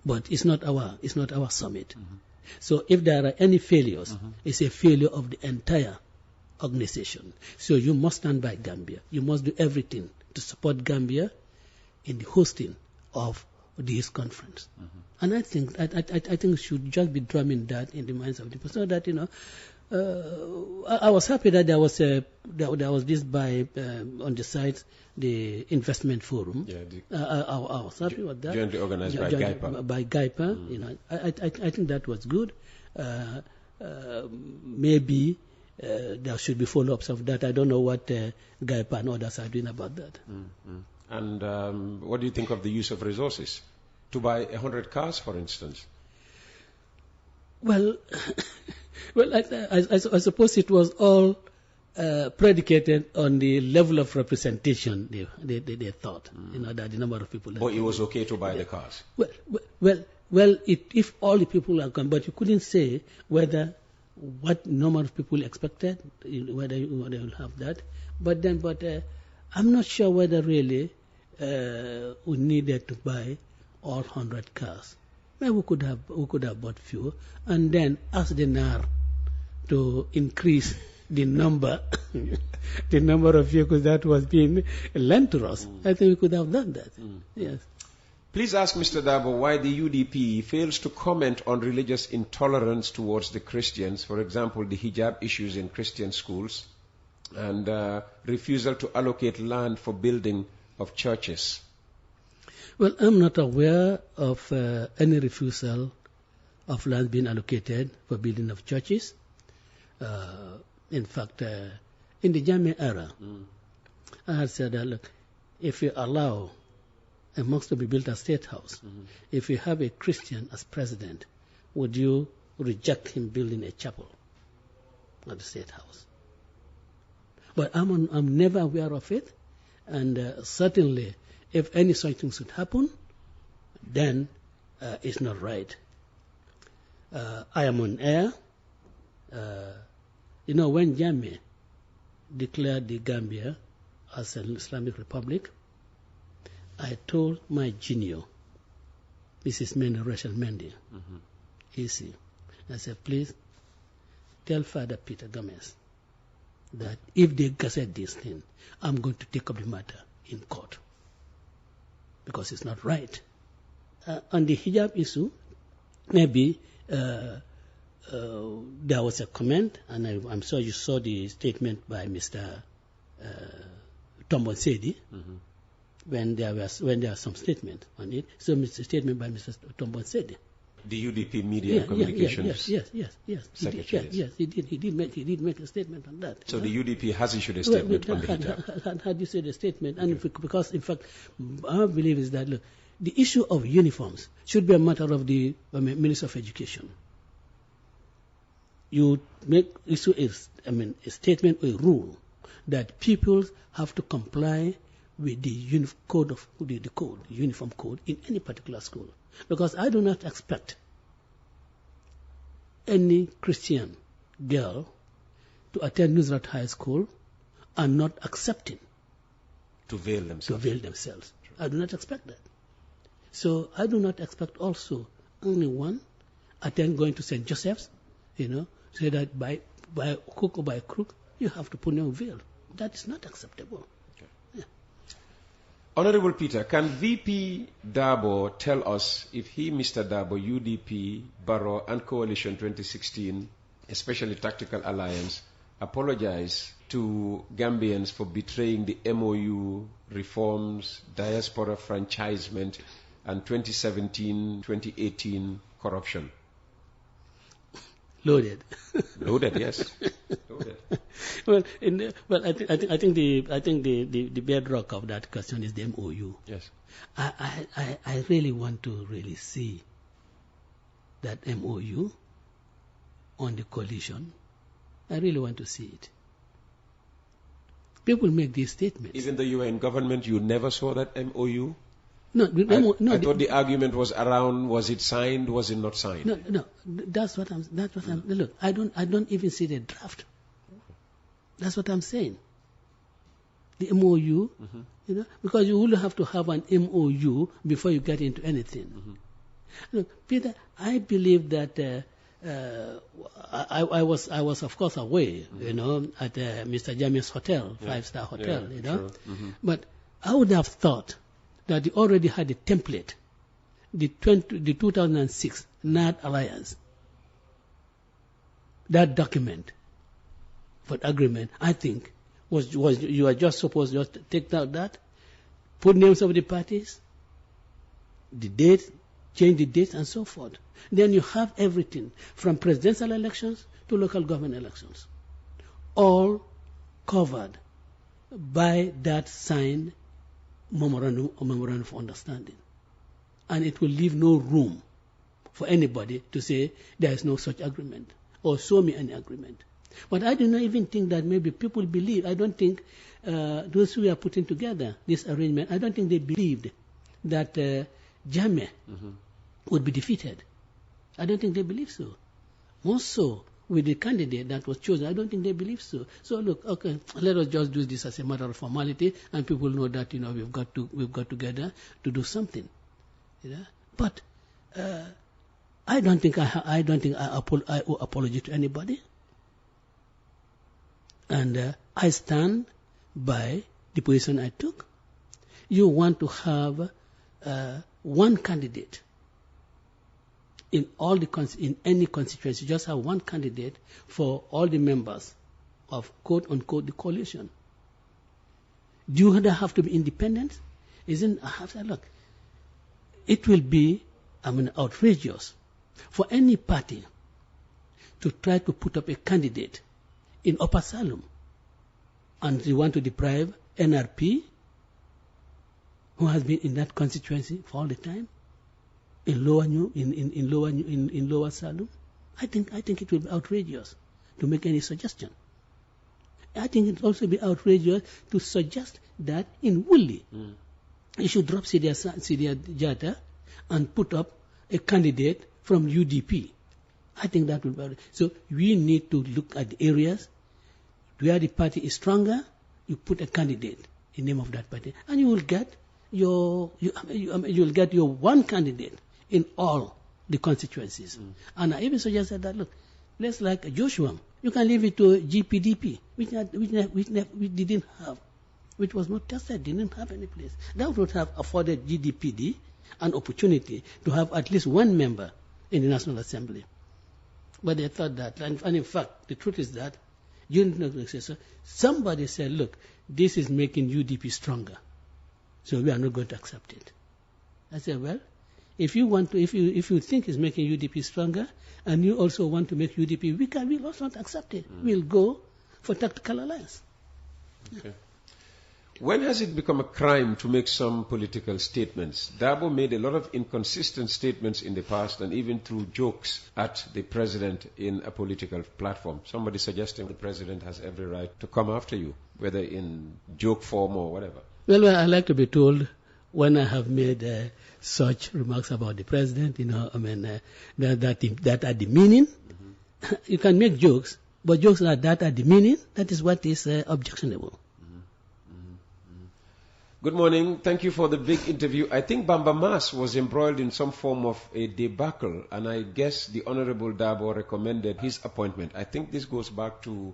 but it's not our summit. So if there are any failures, it's a failure of the entire organization. So you must stand by Gambia. You must do everything to support Gambia in the hosting of this conference. And I think we should just be drumming that in the minds of the people, so that I was happy that there was this by on the site, the investment forum. I was happy with that. Jointly organized by GAIPA. By GAIPA, I think that was good. Maybe there should be follow-ups of that. I don't know what GAIPA and others are doing about that. And what do you think of the use of resources to buy 100 cars, for instance? Well, I suppose it was all predicated on the level of representation they thought, that the number of people. But it was okay to buy the cars. Well, if all the people are come, but you couldn't say what number of people expected, whether they will have that. But I'm not sure whether really we needed to buy all 100 cars. Maybe we could have bought few, and then ask the NAR to increase the number of vehicles that was being lent to us. I think we could have done that. Yes. Please ask Mr. Darboe why the UDP fails to comment on religious intolerance towards the Christians, for example, the hijab issues in Christian schools, and refusal to allocate land for building of churches. Well, I'm not aware of any refusal of land being allocated for building of churches. In fact, in the Jammeh era, I had said that, look, if you allow a mosque to be built as State House, if you have a Christian as president, would you reject him building a chapel at the State House? But I'm never aware of it, and certainly if any such thing should happen, then it's not right. I am on air. When Jammeh declared the Gambia as an Islamic Republic, I told my junior, Mrs. Mendy, Rachel Mendy, easy. I said, please tell Father Peter Gomez that if they gazette this thing, I'm going to take up the matter in court, because it's not right. On the hijab issue, maybe there was a comment, and I'm sure you saw the statement by Mr. Tombon Sedi, when there was some statement on it. So, Mr. Statement by Mr. Tombon Sedi. The UDP Media and Communications. Yes. Secretary. Yes, he did make a statement on that. So the UDP has issued a statement on the hijab. Had you said a statement, and because in fact, our belief is that, look, the issue of uniforms should be a matter of the Minister of Education. You issue a statement, a rule that people have to comply with the uniform code in any particular school. Because I do not expect any Christian girl to attend Nusrat High School and not accepting to veil themselves. I do not expect that. So I do not expect also only one going to St. Joseph's, say that by hook or by crook, you have to put on a veil. That is not acceptable. Honorable Peter, can VP Darboe tell us if he, Mr. Darboe, UDP, Barrow and Coalition 2016, especially Tactical Alliance, apologize to Gambians for betraying the MOU reforms, diaspora franchisement, and 2017-2018 corruption? Loaded. Loaded, yes. Loaded. Well, I think the bedrock of that question is the MOU. Yes. I really want to really see that MOU on the coalition. I really want to see it. People make these statements. Even though you were in government, you never saw that MOU? No, I thought the argument was around: was it signed? Was it not signed? No. That's what I'm. Look, I don't even see the draft. That's what I'm saying. The MOU, because you will have to have an MOU before you get into anything. Look, Peter, I believe that I was of course away, at Mr. Jammeh's hotel, 5-star hotel, Sure. But I would have thought that they already had a template, the 2006 NAD Alliance, that document for agreement, I think, was you are just supposed to just take out that, put names of the parties, the date, change the date, and so forth. Then you have everything from presidential elections to local government elections, all covered by that signed memorandum of understanding. And it will leave no room for anybody to say there is no such agreement or show me any agreement. But I do not even think that maybe people believe. I don't think those who are putting together this arrangement, I don't think they believed that Jammeh would be defeated. I don't think they believe so. More so with the candidate that was chosen, I don't think they believe so. So look, okay, let us just do this as a matter of formality, and people know that we've got together to do something. But I don't think I owe apology to anybody, and I stand by the position I took. You want to have one candidate in any constituency, just have one candidate for all the members of quote unquote the coalition. Do you have to be independent? Look, it will be outrageous for any party to try to put up a candidate in Upper Salem, and they want to deprive NRP, who has been in that constituency for all the time, in Lower Salem. I think it will be outrageous to make any suggestion. I think it will also be outrageous to suggest that in Woolley you should drop Sidia Jata and put up a candidate from UDP. I think that would be outrageous. So we need to look at the areas where the party is stronger. You put a candidate in the name of that party, and you will get your one candidate in all the constituencies. And I even suggested that, look, let's like Joshua, you can leave it to GPDP, which didn't have, which was not tested, didn't have any place. That would have afforded GDPD an opportunity to have at least one member in the National Assembly. But they thought that, and in fact, the truth is that during the negotiation, somebody said, look, this is making UDP stronger, so we are not going to accept it. I said, well, if you think it's making UDP stronger, and you also want to make UDP weaker, we'll also not accept it. We'll go for tactical alliance. Okay. When has it become a crime to make some political statements? Darboe made a lot of inconsistent statements in the past, and even threw jokes at the president in a political platform. Somebody suggesting the president has every right to come after you, whether in joke form or whatever. Well, I like to be told when I have made such remarks about the president, that are demeaning. You can make jokes, but jokes that are demeaning, that is what is objectionable. Good morning. Thank you for the big interview. I think Bamba Mas was embroiled in some form of a debacle, and I guess the Honorable Darboe recommended his appointment. I think this goes back to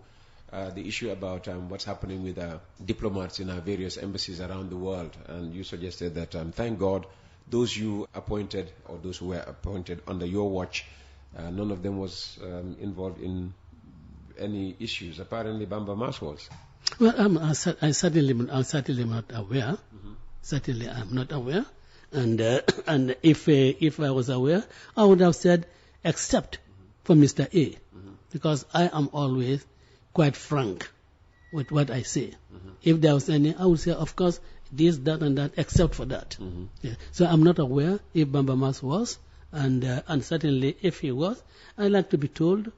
the issue about what's happening with diplomats in our various embassies around the world. And you suggested that, thank God, those you appointed, or those who were appointed under your watch, none of them was involved in any issues. Apparently, Bamba Mas was. Well, I'm certainly not aware. Certainly, I'm not aware. And if I was aware, I would have said, except for Mr. A. because I am always quite frank with what I say. If there was any, I would say, of course, this, that, and that, except for that. Yeah. So I'm not aware if Bamba Mas was, and certainly if he was, I'd like to be told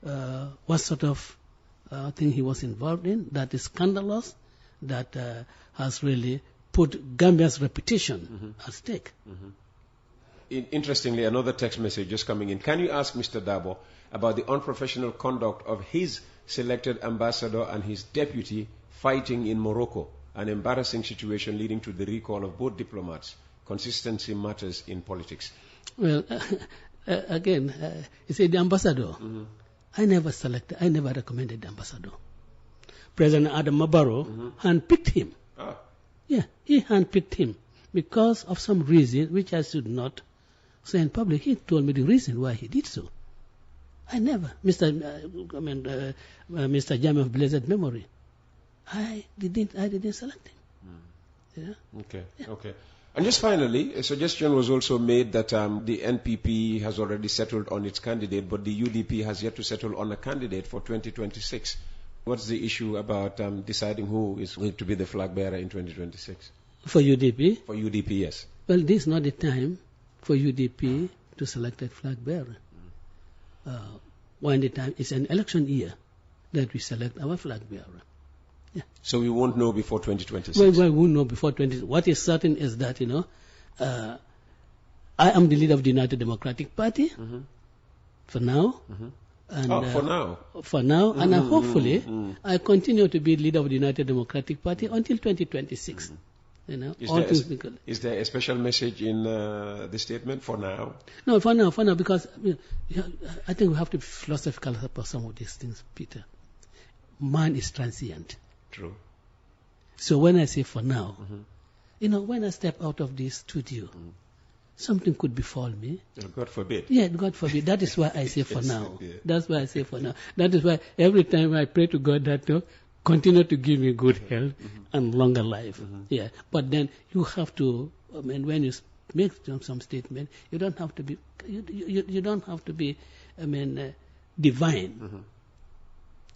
what sort of thing he was involved in that is scandalous, that has really put Gambia's reputation at stake. Interestingly, another text message just coming in. Can you ask Mr. Darboe about the unprofessional conduct of his selected ambassador and his deputy fighting in Morocco, an embarrassing situation leading to the recall of both diplomats? Consistency matters in politics. Well, again, you say the ambassador. I never recommended the ambassador. President Adam Barrow handpicked him. Yeah, he handpicked him because of some reason which I should not say in public. He told me the reason why he did so. I never, Mr. Jam of blessed memory, I didn't select him. Yeah. Okay. And just finally, a suggestion was also made that the NPP has already settled on its candidate, but the UDP has yet to settle on a candidate for 2026. What's the issue about deciding who is going to be the flag bearer in 2026? For UDP? For UDP, yes. Well, this is not the time for UDP to select a flag bearer. When the time is an election year that we select our flag bearer. Yeah. So we won't know before 2026? Well, we won't know before 2026. What is certain is that, I am the leader of the United Democratic Party for now. And, for now? For now, and hopefully I continue to be leader of the United Democratic Party until 2026. Is there a special message in the statement for now? No, for now, because I think we have to be philosophical about some of these things, Peter. Man is transient. True. So when I say for now, when I step out of this studio, something could befall me. God forbid. Yeah, God forbid. That is why I say for now. Yeah. That's why I say for now. That is why every time I pray to God that continue to give me good health and longer life. Yeah. But then you have to, when you make some statement, you don't have to be, you don't have to be, divine.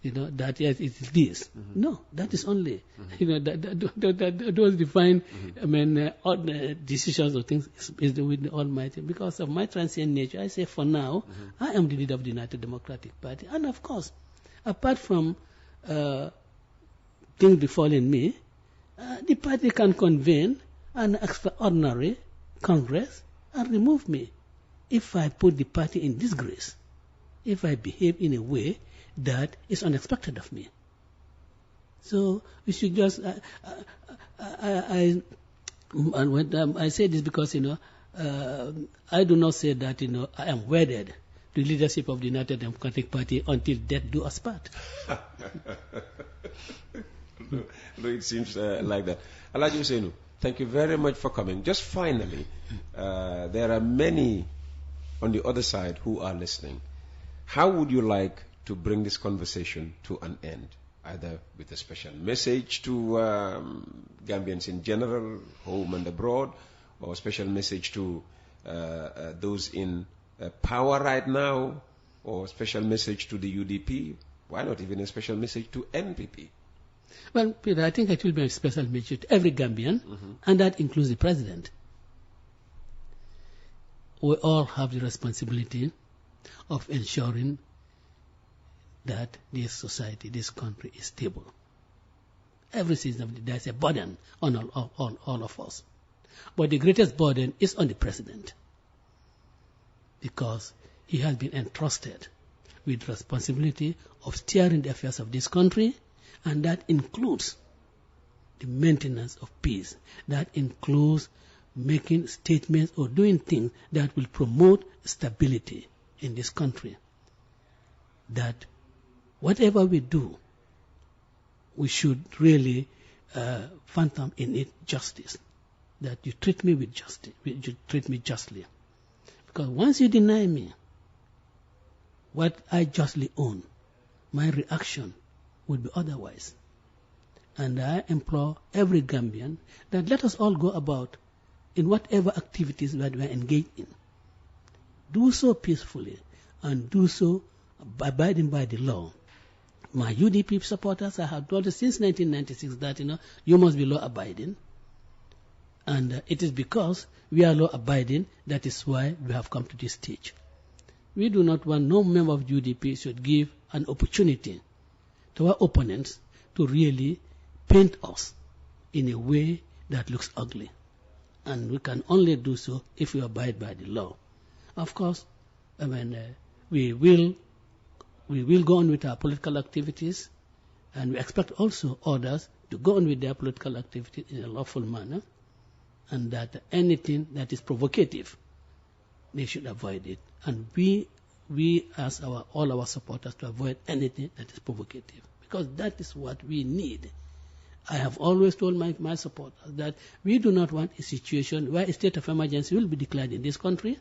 That yes, it is this. No, that is only, those divine, decisions or things is with the Almighty. Because of my transient nature, I say for now, I am the leader of the United Democratic Party. And of course, apart from things befalling me, the party can convene an extraordinary Congress and remove me if I put the party in disgrace, if I behave in a way that is unexpected of me. So we should just, I say this because, I do not say that, I am wedded to the leadership of the United Democratic Party until death do us part. No, it seems like that. Alhaji Ousainou, thank you very much for coming. Just finally, there are many on the other side who are listening. How would you like to bring this conversation to an end, either with a special message to Gambians in general, home and abroad, or a special message to those in power right now, or a special message to the UDP? Why not even a special message to NPP? Well, Peter, I think it will be a special message to every Gambian, and that includes the President. We all have the responsibility of ensuring that this society, this country is stable. Every season there's a burden on all of us. But the greatest burden is on the President, because he has been entrusted with responsibility of steering the affairs of this country, and that includes the maintenance of peace. That includes making statements or doing things that will promote stability in this country. That whatever we do, we should really phantom in it justice. That you treat me with justice, you treat me justly. Because once you deny me what I justly own, my reaction would be otherwise. And I implore every Gambian that let us all go about in whatever activities that we are engaged in. Do so peacefully and do so abiding by the law. My UDP supporters, I have told you since 1996 that, you must be law-abiding. And it is because we are law-abiding, that is why we have come to this stage. We do not want no member of UDP should give an opportunity to our opponents to really paint us in a way that looks ugly. And we can only do so if we abide by the law. Of course, we will go on with our political activities, and we expect also others to go on with their political activities in a lawful manner, and that anything that is provocative, they should avoid it. And we ask all our supporters to avoid anything that is provocative, because that is what we need. I have always told my supporters that we do not want a situation where a state of emergency will be declared in this country,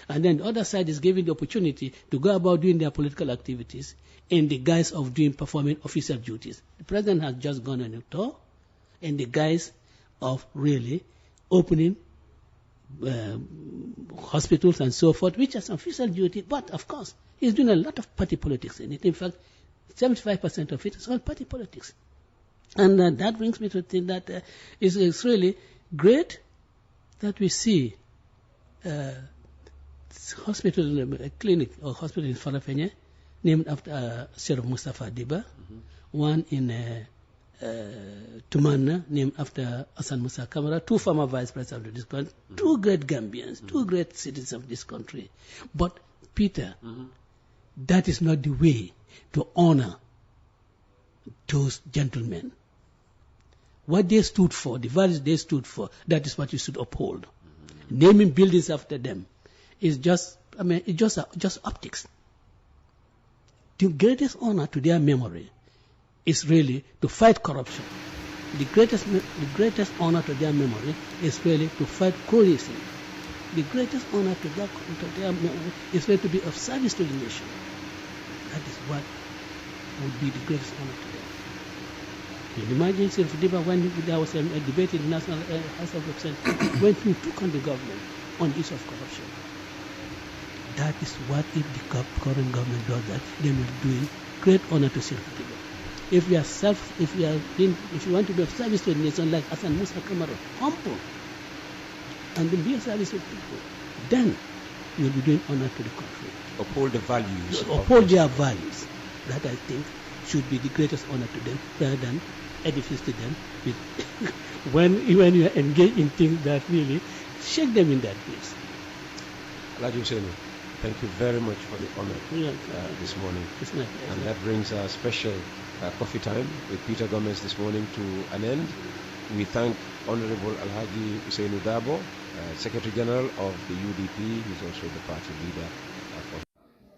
and then the other side is given the opportunity to go about doing their political activities in the guise of performing official duties. The president has just gone on a tour in the guise of really opening hospitals and so forth, which is official duty, but of course, he's doing a lot of party politics in it. In fact, 75% of it is all party politics. And that brings me to think that it's really great that we see hospital, clinic or hospital in Farafenye named after Sheriff Mustafa Diba, one in Tumana named after Hassan Musa Kamara, two former vice presidents of this country, two great Gambians, two great citizens of this country. But Peter, that is not the way to honor those gentlemen. What they stood for, the values they stood for, that is what you should uphold. Naming buildings after them is just optics. The greatest honor to their memory is really to fight corruption. The greatest honor to their memory is really to fight corruption. The greatest honor to their memory is really to be of service to the nation. That is what would be the greatest honor to them. You imagine Diba when there was a debate in the National House of Representatives when he took on the government on the issue of corruption. That is what if the current government does that, they will do great honor to Diba. If you want to be of service to the nation like Hassan Musa Kamara, humble, and then be of service to people, then you will be doing honor to the country. Uphold the values. Uphold their values. That I think should be the greatest honor to them, rather than edifice to them with when you are engaged in things that really shake them in that place. Alhaji Hussainu, thank you very much for the honor this morning. And that brings our special coffee time with Peter Gomez this morning to an end. We thank Honorable Alhaji Hussainu Darboe, Secretary General of the UDP, who is also the party leader.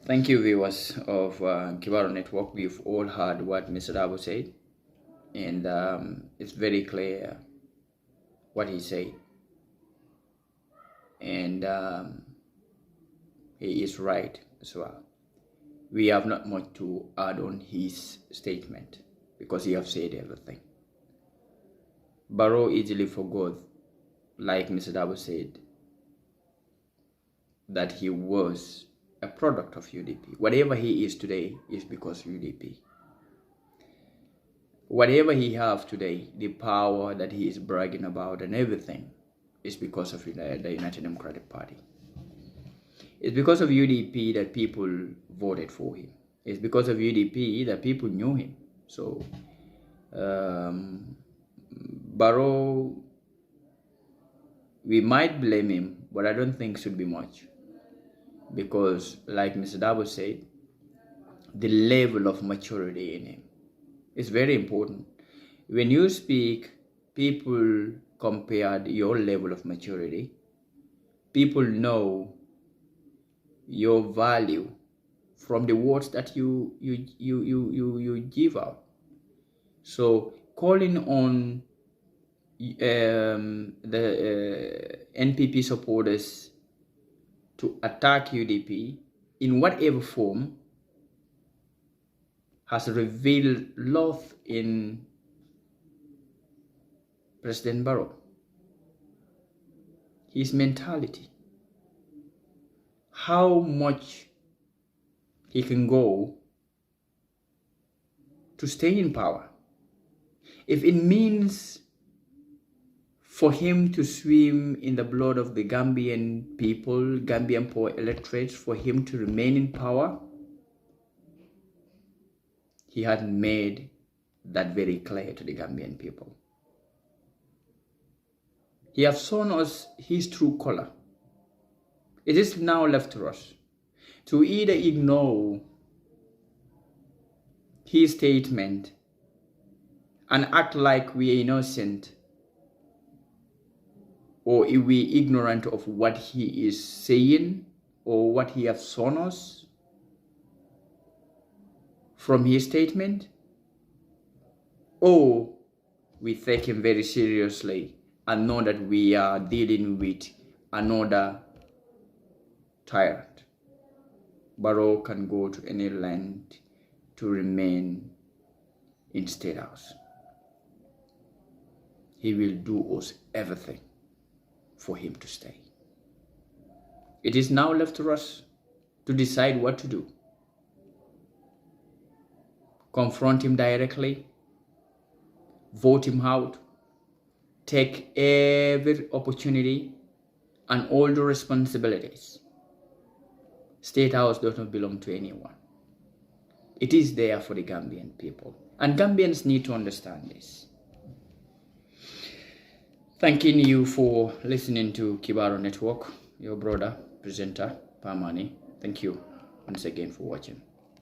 Thank you, viewers of Kibaro Network. We've all heard what Mr. Darboe said, and it's very clear what he said. And he is right as well. We have not much to add on his statement because he has said everything. Barrow easily forgot, like Mr. Darboe said, that he was a product of UDP. Whatever he is today is because of UDP. Whatever he has today, the power that he is bragging about and everything, is because of the United Democratic Party. It's because of UDP that people voted for him. It's because of UDP that people knew him. So, Barrow, we might blame him, but I don't think should be much. Because, like Mr. Darboe said, the level of maturity in him is very important. When you speak, people compare your level of maturity. People know your value from the words that you give out. So, calling on the NPP supporters to attack UDP in whatever form has revealed loath in President Barrow. His mentality. How much he can go to stay in power. If it means for him to swim in the blood of the Gambian people, Gambian poor electorate, for him to remain in power, he had made that very clear to the Gambian people. He has shown us his true color. It is now left to us to either ignore his statement and act like we are innocent, or if we are ignorant of what he is saying or what he has shown us from his statement, or we take him very seriously and know that we are dealing with another tyrant. Barrow can go to any land to remain in State House. He will do us everything for him to stay. It is now left to us to decide what to do. Confront him directly, vote him out, take every opportunity and all the responsibilities. State House does not belong to anyone. It is there for the Gambian people. And Gambians need to understand this. Thanking you for listening to Barrow Network, your brother, presenter, Pamani. Thank you once again for watching.